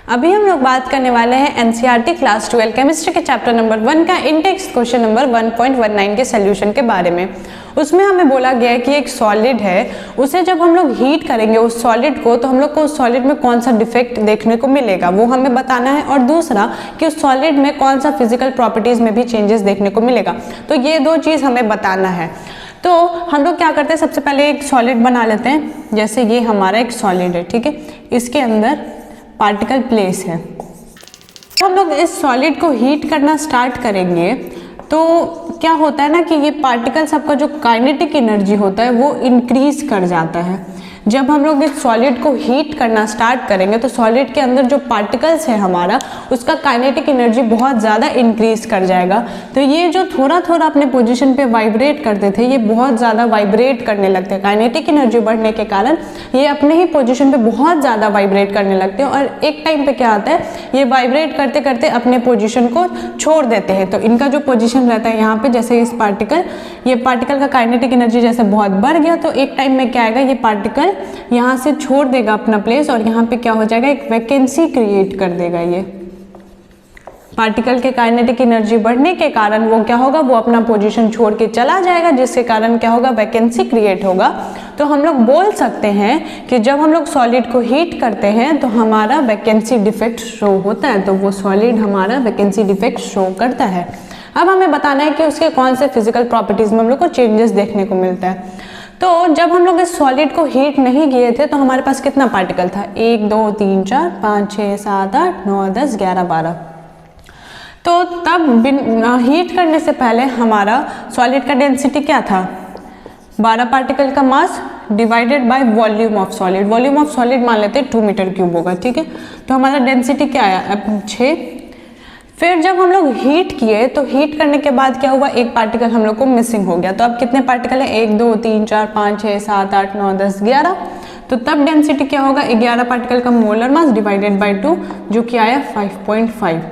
अभी हम लोग बात करने वाले हैं एनसीईआरटी क्लास 12 केमिस्ट्री के चैप्टर नंबर 1 का इंटेक्स क्वेश्चन नंबर 1.19 के सॉल्यूशन के बारे में। उसमें हमें बोला गया है कि एक सॉलिड है, उसे जब हम लोग हीट करेंगे उस सॉलिड को, तो हम लोग को उस सॉलिड में कौन सा डिफेक्ट देखने को मिलेगा वो हमें बताना है, और दूसरा कि उस सॉलिड में कौन सा फिजिकल प्रॉपर्टीज में भी चेंजेस देखने को मिलेगा। तो ये दो चीज़ हमें बताना है। तो हम लोग क्या करते हैं, सबसे पहले एक सॉलिड बना लेते हैं। जैसे ये हमारा एक सॉलिड है, ठीक है, इसके अंदर पार्टिकल प्लेस है। तो हम लोग इस सॉलिड को हीट करना स्टार्ट करेंगे तो क्या होता है ना कि ये पार्टिकल सबका जो काइनेटिक एनर्जी होता है वो इंक्रीज कर जाता है। जब हम लोग इस सॉलिड को हीट करना स्टार्ट करेंगे तो सॉलिड के अंदर जो पार्टिकल्स है हमारा, उसका काइनेटिक एनर्जी बहुत ज़्यादा इंक्रीज कर जाएगा। तो ये जो थोड़ा थोड़ा अपने पोजीशन पे वाइब्रेट करते थे, ये बहुत ज़्यादा वाइब्रेट करने लगते हैं। काइनेटिक एनर्जी बढ़ने के कारण ये अपने ही पोजीशन पे बहुत ज़्यादा वाइब्रेट करने लगते हैं, और एक टाइम पे क्या आता है, ये वाइब्रेट करते करते अपने पोजीशन को छोड़ देते हैं। तो इनका जो पोजीशन रहता है यहाँ पे, जैसे इस पार्टिकल, ये पार्टिकल का काइनेटिक एनर्जी जैसे बहुत बढ़ गया, तो एक टाइम में क्या आएगा, ये पार्टिकल यहाँ से छोड़ देगा अपना प्लेस, और यहाँ पे क्या हो जाएगा, एक वैकेंसी क्रिएट कर देगा। ये पार्टिकल के काइनेटिक एनर्जी बढ़ने के कारण वो क्या होगा, वो अपना पोजीशन छोड़ के चला जाएगा, जिसके कारण क्या होगा, वैकेंसी क्रिएट होगा। तो हम लोग बोल सकते हैं कि जब हम लोग सॉलिड को हीट करते हैं तो हमारा वैकेंसी डिफेक्ट शो होता है। तो वो सॉलिड हमारा वैकेंसी डिफेक्ट शो करता है। अब हमें बताना है कि उसके कौन से फिजिकल प्रॉपर्टीज में हम लोग को चेंजेस देखने को मिलता है। तो जब हम लोग इस सॉलिड को हीट नहीं किए थे तो हमारे पास कितना पार्टिकल था, 1 2 3 4 5 6 7 8 9 10 11 12। तो तब हीट करने से पहले हमारा सॉलिड का डेंसिटी क्या था, 12 पार्टिकल का mass divided by volume of solid. Volume of solid मान लेते हैं 2 मीटर क्यूब होगा, ठीक है। तो हमारा डेंसिटी क्या आया, 6। फिर जब हम लोग हीट किए तो हीट करने के बाद क्या हुआ, एक पार्टिकल हम लोग को मिसिंग हो गया। तो अब कितने पार्टिकल है, 1 2 3 4 5 6 7 8 9 10 11। तो तब डेंसिटी क्या होगा, 11 पार्टिकल का मोलर मास डिवाइडेड बाय 2, जो कि आया 5.5।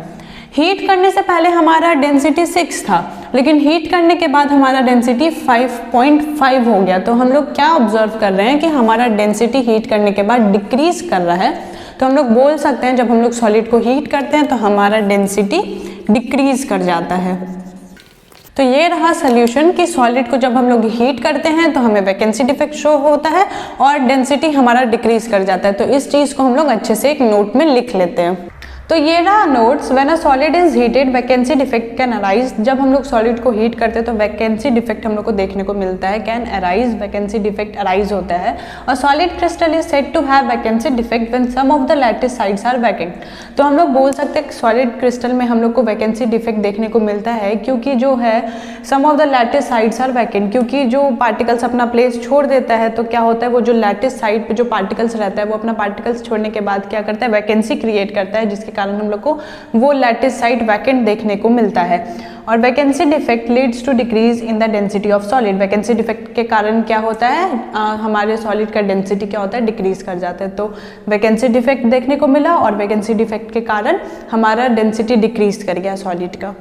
हीट करने से पहले हमारा डेंसिटी 6 था, लेकिन हीट करने के बाद हमारा डेंसिटी 5.5 हो गया। तो हम लोग क्या ऑब्जर्व कर रहे हैं कि हमारा डेंसिटी हीट करने के बाद डिक्रीज कर रहा है। तो हम लोग बोल सकते हैं जब हम लोग सॉलिड को हीट करते हैं तो हमारा डेंसिटी डिक्रीज कर जाता है। तो ये रहा सॉल्यूशन कि सॉलिड को जब हम लोग हीट करते हैं तो हमें वैकेंसी डिफेक्ट शो होता है और डेंसिटी हमारा डिक्रीज कर जाता है। तो इस चीज़ को हम लोग अच्छे से एक नोट में लिख लेते हैं। तो ये रहा notes. When a solid is heated vacancy defect can arise. जब हम लोग सॉलिड को हीट करते हैं तो वैकेंसी डिफेक्ट हम लोग को देखने को मिलता है, can arise, vacancy defect arise होता है। और solid crystal is said to have vacancy defect when some of the lattice sides are vacant. तो हम लोग बोल सकते हैं कि सॉलिड क्रिस्टल में हम लोग को वैकेंसी डिफेक्ट देखने को मिलता है क्योंकि जो है some of the lattice sides are vacant, क्योंकि जो पार्टिकल्स अपना प्लेस छोड़ देता है तो क्या होता है, वो जो लैटिस साइड पे जो पार्टिकल्स रहता है वो अपना पार्टिकल्स छोड़ने के बाद क्या करता है, वैकेंसी क्रिएट करता है, जिसके कारण हम लोग को वो लैटिस साइड वैकेंट देखने को मिलता है। और vacancy defect leads to decrease in the density of solid. Vacancy defect के कारण क्या होता है, हमारे सॉलिड का डेंसिटी क्या होता है, डिक्रीज कर जाता है। तो वैकेंसी डिफेक्ट देखने को मिला और वैकेंसी डिफेक्ट के कारण हमारा डेंसिटी डिक्रीज कर गया सॉलिड का।